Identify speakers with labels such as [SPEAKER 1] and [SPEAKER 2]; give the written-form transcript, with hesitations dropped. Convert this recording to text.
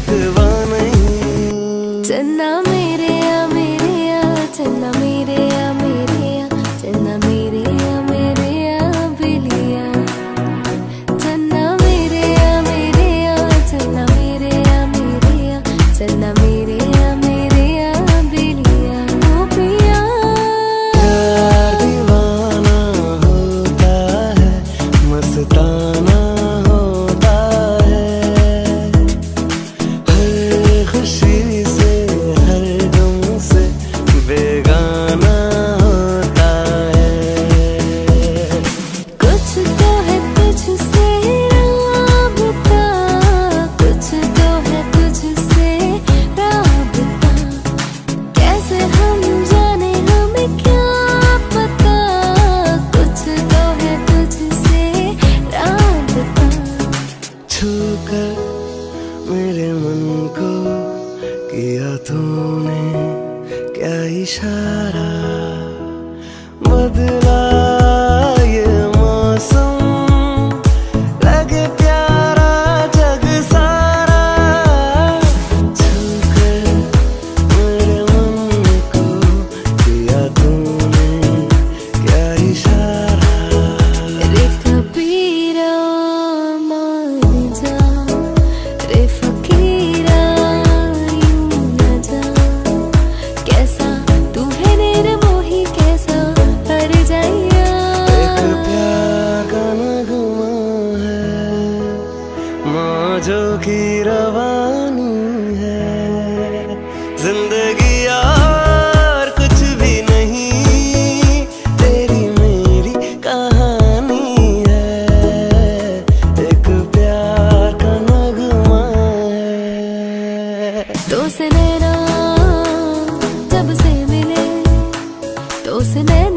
[SPEAKER 1] शिकवा नहीं।
[SPEAKER 2] चन्ना मेरे या चन्ना मेरे या चन्ना मेरे या बिलिया। चन्ना मेरे या चन्ना मेरे या चन्ना मेरे या बिलिया। ओ पिया
[SPEAKER 1] प्यार दीवाना होता है, मस्ताना होता है, हर खुशी से हर गम से बेगाना होता है।
[SPEAKER 2] कुछ तो है तुझसे राबता, कुछ तो है तुझसे राबता। कैसे हम जाने हमें क्या पता, कुछ तो है तुझसे राबता।
[SPEAKER 1] छूकर मेरे मन को किया तूने क्या इशारा, बदला ये मौसम लगे प्यारा जग सारा। छूकर मेरे मन को किया तूने क्या इशारा।
[SPEAKER 2] रे कबीरा मान जा, रे फकीरा यूं न जा। कैसा तू है निर्मोही, कैसा हर जाइया।
[SPEAKER 1] एक प्यार का नगमा है, मौजों की रवानी है। जिंदगी और कुछ भी नहीं, तेरी मेरी कहानी है। एक प्यार का नगमा है।
[SPEAKER 2] तो से नैना जब से मिले, तो से नैना